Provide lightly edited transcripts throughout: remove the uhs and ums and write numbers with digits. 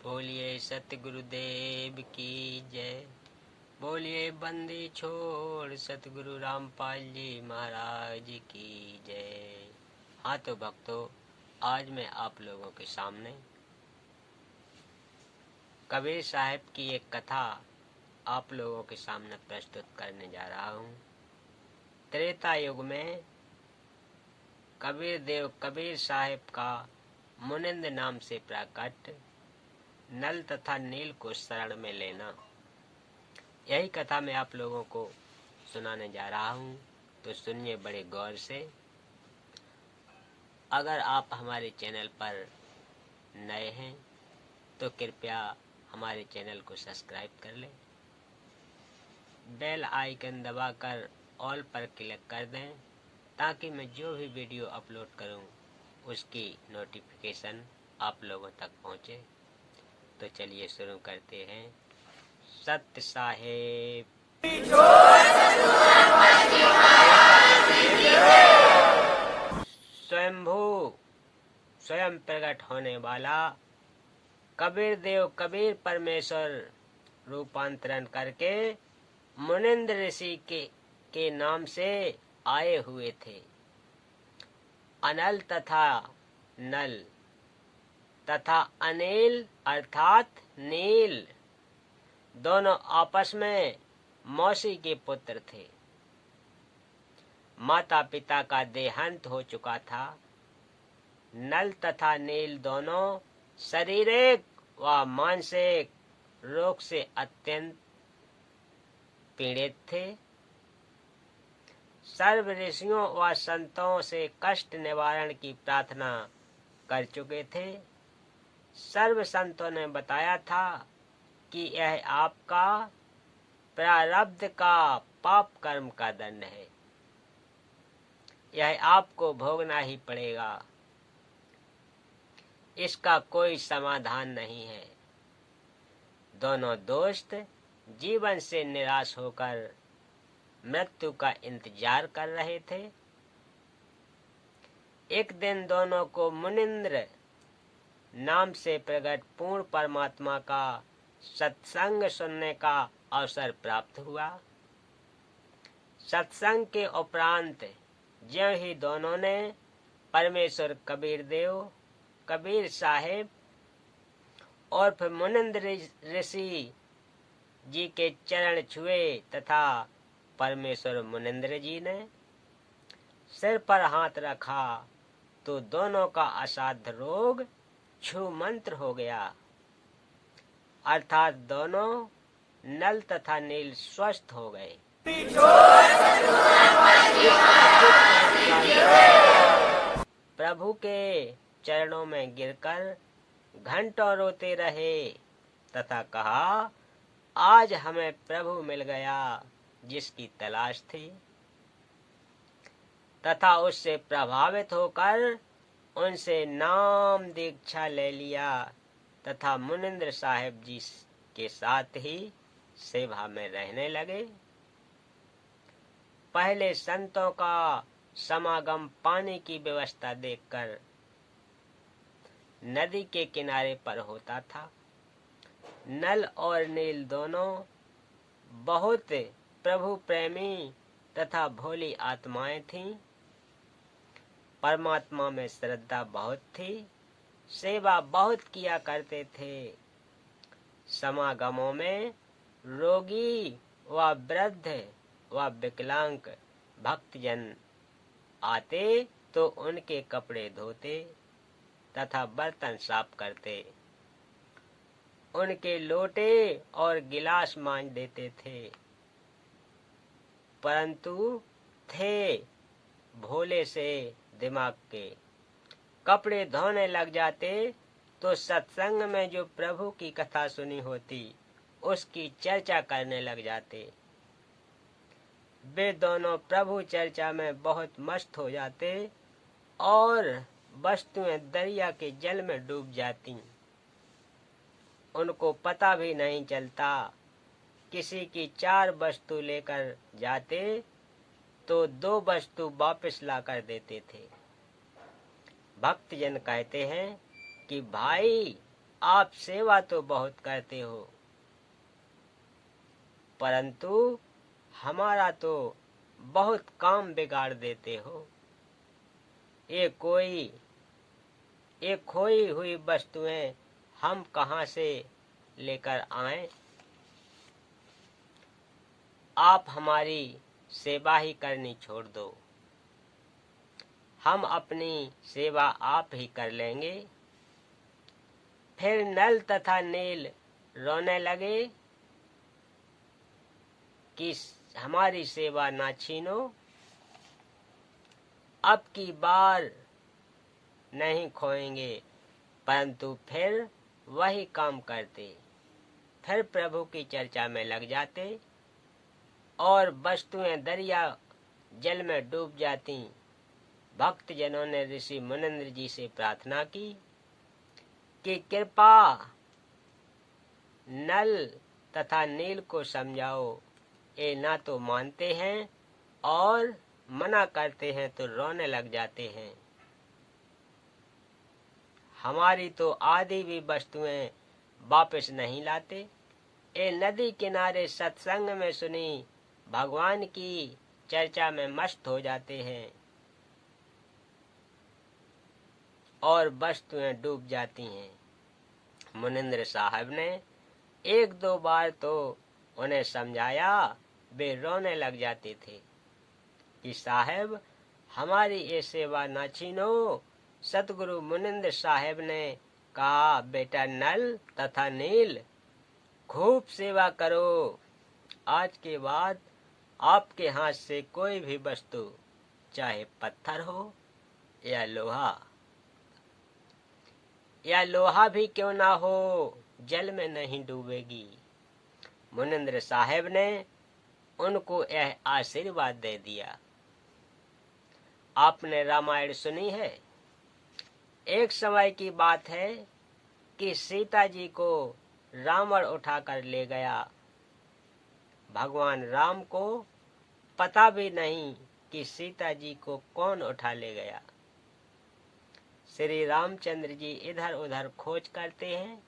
बोलिए सतगुरुदेव की जय। बोलिए बंदी छोड़ सतगुरु रामपाल जी महाराज की जय। हाँ तो भक्तों, आज मैं आप लोगों के सामने कबीर साहब की एक कथा आप लोगों के सामने प्रस्तुत करने जा रहा हूँ। त्रेता युग में कबीर साहब का मुनिंद नाम से प्रकट नल तथा नील को शरण में लेना, यही कथा मैं आप लोगों को सुनाने जा रहा हूँ। तो सुनिए बड़े गौर से। अगर आप हमारे चैनल पर नए हैं तो कृपया हमारे चैनल को सब्सक्राइब कर लें, बेल आइकन दबाकर ऑल पर क्लिक कर दें ताकि मैं जो भी वीडियो अपलोड करूं उसकी नोटिफिकेशन आप लोगों तक पहुंचे। तो चलिए शुरू करते हैं। सत्य साहेब स्वयं प्रकट होने वाला कबीर देव कबीर परमेश्वर रूपांतरण करके मुनिंद ऋषि के नाम से आए हुए थे। अनल तथा नल तथा अनिल अर्थात नील दोनों आपस में मौसी के पुत्र थे। माता पिता का देहांत हो चुका था। नल तथा नील दोनों शारीरिक व मानसिक रोग से अत्यंत पीड़ित थे। सर्व ऋषियों व संतों से कष्ट निवारण की प्रार्थना कर चुके थे। सर्व संतों ने बताया था कि यह आपका प्रारब्ध का पाप कर्म का दंड है, यह आपको भोगना ही पड़ेगा, इसका कोई समाधान नहीं है। दोनों दोस्त जीवन से निराश होकर मृत्यु का इंतजार कर रहे थे। एक दिन दोनों को मुनिंद्र नाम से प्रकट पूर्ण परमात्मा का सत्संग सुनने का अवसर प्राप्त हुआ। सत्संग के उपरांत ज्यों ही दोनों ने परमेश्वर कबीर देव कबीर साहेब और फिर मुनिंद ऋषि जी के चरण छुए तथा परमेश्वर मुनिंद्र जी ने सिर पर हाथ रखा तो दोनों का असाध्य रोग छू मंत्र हो गया, अर्थात दोनों नल तथा नील स्वस्थ हो गए। प्रभु के चरणों में गिरकर घंटों रोते रहे तथा कहा, आज हमें प्रभु मिल गया जिसकी तलाश थी, तथा उससे प्रभावित होकर उनसे नाम दीक्षा ले लिया तथा मुनिंद्र साहेब जी के साथ ही सेवा में रहने लगे। पहले संतों का समागम पानी की व्यवस्था देखकर नदी के किनारे पर होता था। नल और नील दोनों बहुत प्रभु प्रेमी तथा भोली आत्माएं थीं। परमात्मा में श्रद्धा बहुत थी, सेवा बहुत किया करते थे। समागमों में रोगी व वृद्ध व विकलांग भक्तजन आते तो उनके कपड़े धोते तथा बर्तन साफ करते, उनके लोटे और गिलास मांज देते थे। परंतु थे भोले से दिमाग के, कपड़े धोने लग जाते तो सत्संग में जो प्रभु की कथा सुनी होती उसकी चर्चा करने लग जाते। वे दोनों प्रभु चर्चा में बहुत मस्त हो जाते और वस्तुएं दरिया के जल में डूब जाती। उनको पता भी नहीं चलता। किसी की 4 वस्तु लेकर जाते तो 2 वस्तु वापस ला कर देते थे। भक्तजन कहते हैं कि भाई आप सेवा तो बहुत करते हो, परंतु हमारा तो बहुत काम बिगाड़ देते हो। ये खोई हुई वस्तुएं हम कहाँ से लेकर आएं? आप हमारी सेवा ही करनी छोड़ दो, हम अपनी सेवा आप ही कर लेंगे। फिर नल तथा नील रोने लगे कि हमारी सेवा ना छीनो, अब की बार नहीं खोएंगे। परंतु फिर वही काम करते, फिर प्रभु की चर्चा में लग जाते और वस्तुएं दरिया जल में डूब जाती। भक्त जनों ने ऋषि मुनिंद्र जी से प्रार्थना की कि कृपा नल तथा नील को समझाओ, ये ना तो मानते हैं और मना करते हैं तो रोने लग जाते हैं। हमारी तो आधी भी वस्तुएं वापस नहीं लाते। ये नदी किनारे सत्संग में सुनी भगवान की चर्चा में मस्त हो जाते हैं और वस्तुएं डूब जाती हैं। मुनिंद्र साहब ने एक दो बार तो उन्हें समझाया, वे रोने लग जाते थे कि साहब हमारी ये सेवा न छीनो। सतगुरु मुनिंद्र साहब ने कहा, बेटा नल तथा नील खूब सेवा करो। आज के बाद आपके हाथ से कोई भी वस्तु, चाहे पत्थर हो या लोहा भी क्यों ना हो, जल में नहीं डूबेगी। मुनिंद्र साहब ने उनको यह आशीर्वाद दे दिया। आपने रामायण सुनी है। एक समय की बात है कि सीता जी को रावण उठाकर ले गया। भगवान राम को पता भी नहीं कि सीता जी को कौन उठा ले गया। श्री रामचंद्र जी इधर उधर खोज करते हैं।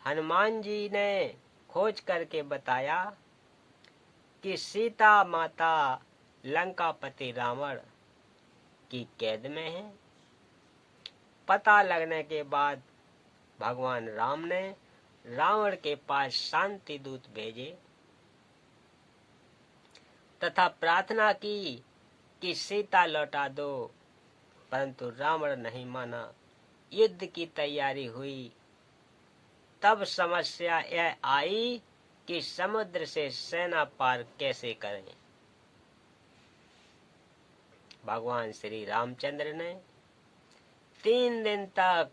हनुमान जी ने खोज करके बताया कि सीता माता लंकापति रावण की कैद में है। पता लगने के बाद भगवान राम ने रावण के पास शांति दूत भेजे तथा प्रार्थना की कि सीता लौटा दो, परंतु रावण नहीं माना। युद्ध की तैयारी हुई। तब समस्या यह आई कि समुद्र से सेना पार कैसे करें। भगवान श्री रामचंद्र ने 3 दिन तक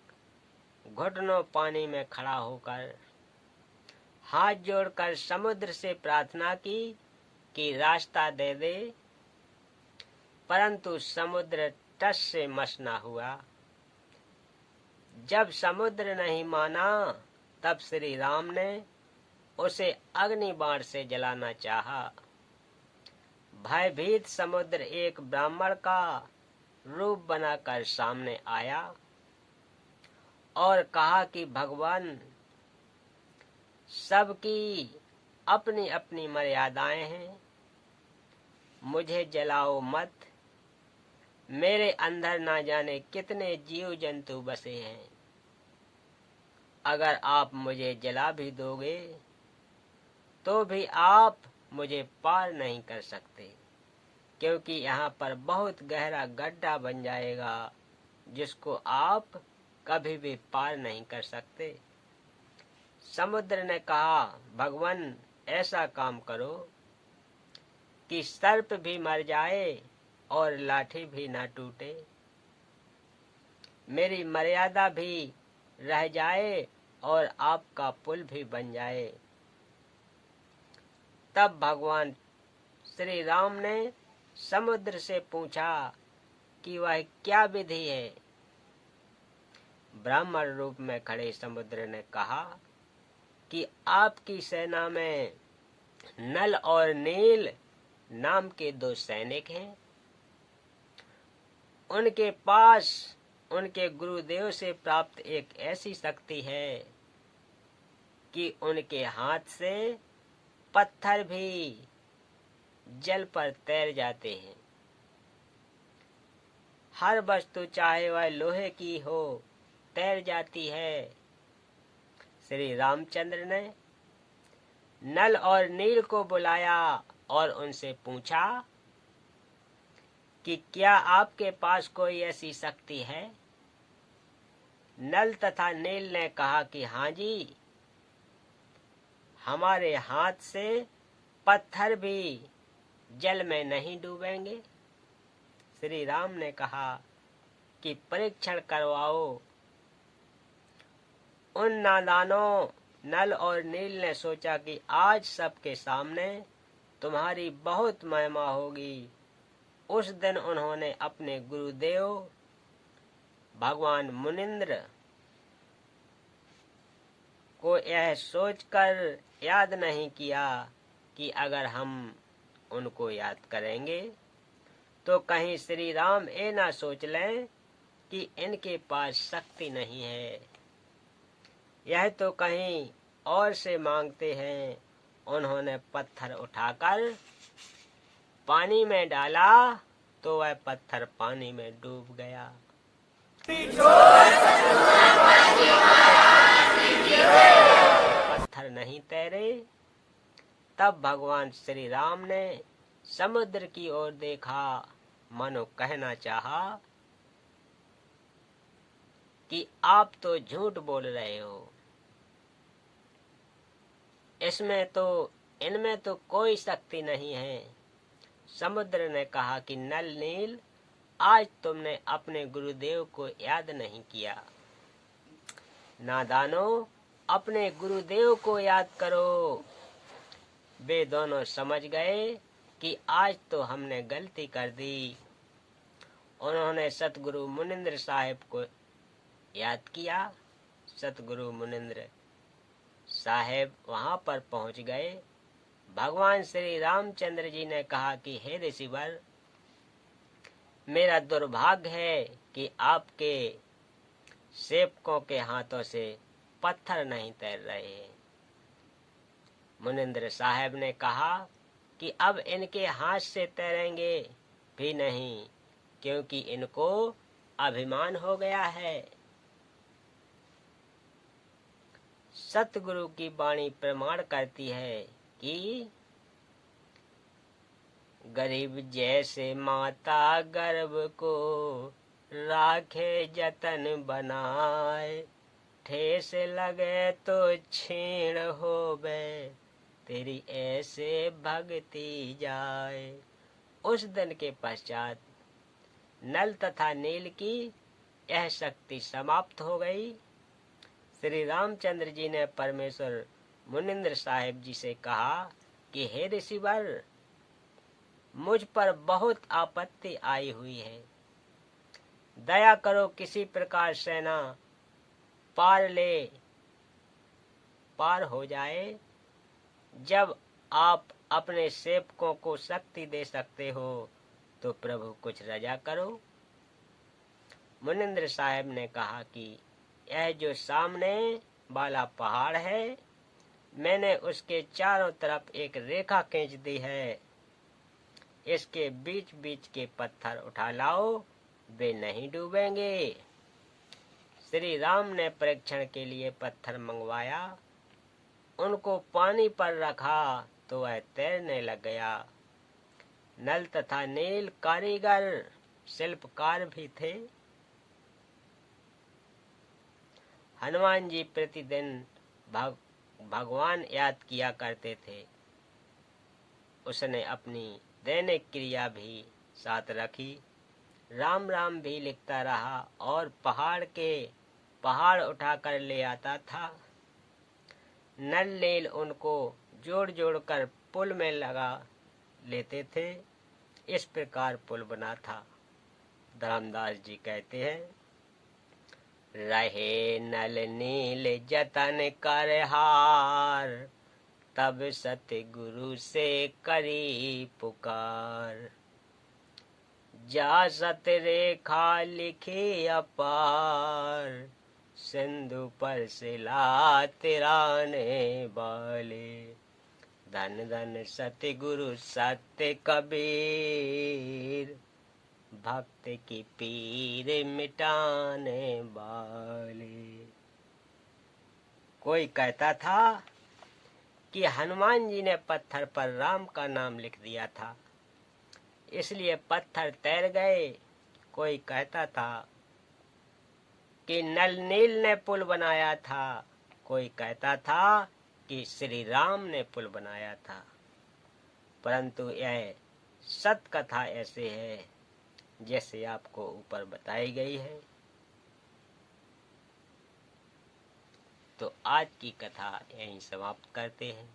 घुटनों पानी में खड़ा होकर हाथ जोड़कर समुद्र से प्रार्थना की कि रास्ता दे दे, परंतु समुद्र टस से मस न हुआ। जब समुद्र नहीं माना, तब श्री राम ने उसे अग्नि बाण से जलाना चाहा। भयभीत समुद्र एक ब्राह्मण का रूप बनाकर सामने आया और कहा कि भगवान, सबकी अपनी अपनी मर्यादाएं हैं, मुझे जलाओ मत। मेरे अंदर ना जाने कितने जीव जंतु बसे हैं। अगर आप मुझे जला भी दोगे तो भी आप मुझे पार नहीं कर सकते, क्योंकि यहाँ पर बहुत गहरा गड्ढा बन जाएगा जिसको आप कभी भी पार नहीं कर सकते। समुद्र ने कहा, भगवान ऐसा काम करो कि सर्प भी मर जाए और लाठी भी ना टूटे, मेरी मर्यादा भी रह जाए और आपका पुल भी बन जाए। तब भगवान श्री राम ने समुद्र से पूछा कि वह क्या विधि है। ब्राह्मण रूप में खड़े समुद्र ने कहा कि आपकी सेना में नल और नील नाम के 2 सैनिक हैं। उनके पास उनके गुरुदेव से प्राप्त एक ऐसी शक्ति है कि उनके हाथ से पत्थर भी जल पर तैर जाते हैं। हर वस्तु चाहे वह लोहे की हो तैर जाती है। श्री रामचंद्र ने नल और नील को बुलाया और उनसे पूछा कि क्या आपके पास कोई ऐसी शक्ति है? नल तथा नील ने कहा कि हाँ जी, हमारे हाथ से पत्थर भी जल में नहीं डूबेंगे। श्री राम ने कहा कि परीक्षण करवाओ। उन नादानों नल और नील ने सोचा कि आज सबके सामने तुम्हारी बहुत महिमा होगी। उस दिन उन्होंने अपने गुरुदेव भगवान मुनिंद्र को यह सोचकर याद नहीं किया कि अगर हम उनको याद करेंगे तो कहीं श्री राम ये ना सोच लें कि इनके पास शक्ति नहीं है, यह तो कहीं और से मांगते हैं। उन्होंने पत्थर उठाकर पानी में डाला तो वह पत्थर पानी में डूब गया। पत्थर नहीं तैरे। तब भगवान श्री राम ने समुद्र की ओर देखा, मानो कहना चाहा कि आप तो झूठ बोल रहे हो, इनमें तो कोई शक्ति नहीं है। समुद्र ने कहा कि नल नील, आज तुमने अपने गुरुदेव को याद नहीं किया। नादानो, अपने गुरुदेव को याद करो। वे दोनों समझ गए कि आज तो हमने गलती कर दी। उन्होंने सतगुरु मुनिंद्र साहिब को याद किया। सतगुरु मुनिंद्र साहेब वहां पर पहुंच गए। भगवान श्री रामचंद्र जी ने कहा कि हे ऋषिवर, मेरा दुर्भाग्य है कि आपके सेवकों के हाथों से पत्थर नहीं तैर रहे हैं। मुनिंद्र साहब ने कहा कि अब इनके हाथ से तैरेंगे भी नहीं, क्योंकि इनको अभिमान हो गया है। सतगुरु की वाणी प्रमाण करती है कि गरीब जैसे माता गर्भ को राखे जतन बनाए, ठेस लगे तो छीण होवे, तेरी ऐसे भक्ति जाए। उस दिन के पश्चात नल तथा नील की यह शक्ति समाप्त हो गई। श्री रामचंद्र जी ने परमेश्वर मुनिंद्र साहिब जी से कहा कि हे ऋषिवर, मुझ पर बहुत आपत्ति आई हुई है, दया करो किसी प्रकार सेना पार हो जाए। जब आप अपने सेवकों को शक्ति दे सकते हो तो प्रभु कुछ रजा करो। मुनिंद्र साहब ने कहा कि यह जो सामने वाला पहाड़ है, मैंने उसके चारों तरफ एक रेखा खींच दी है। इसके बीच बीच के पत्थर उठा लाओ, वे नहीं डूबेंगे। श्री राम ने परीक्षण के लिए पत्थर मंगवाया, उनको पानी पर रखा तो वह तैरने लग गया। नल तथा नील कारीगर शिल्पकार भी थे। हनुमान जी प्रतिदिन भगवान याद किया करते थे। उसने अपनी दैनिक क्रिया भी साथ रखी। राम राम भी लिखता रहा और पहाड़ उठाकर ले आता था। नल नील उनको जोड़ जोड़ कर पुल में लगा लेते थे। इस प्रकार पुल बना था। धर्मदास जी कहते हैं, रहे नल नील जतन कर हार, तब सतगुरु से करी पुकार। जा सत रेखा लिखी अपार, सिंधु पर सिला तिराने वाले। धन धन सतगुरु सत्य कबीर, भक्त की पीर मिटाने वाले। कोई कहता था कि हनुमान जी ने पत्थर पर राम का नाम लिख दिया था, इसलिए पत्थर तैर गए। कोई कहता था कि नल नील ने पुल बनाया था, कोई कहता था कि श्री राम ने पुल बनाया था। परंतु यह सत कथा ऐसे है जैसे आपको ऊपर बताई गई है। तो आज की कथा यहीं समाप्त करते हैं।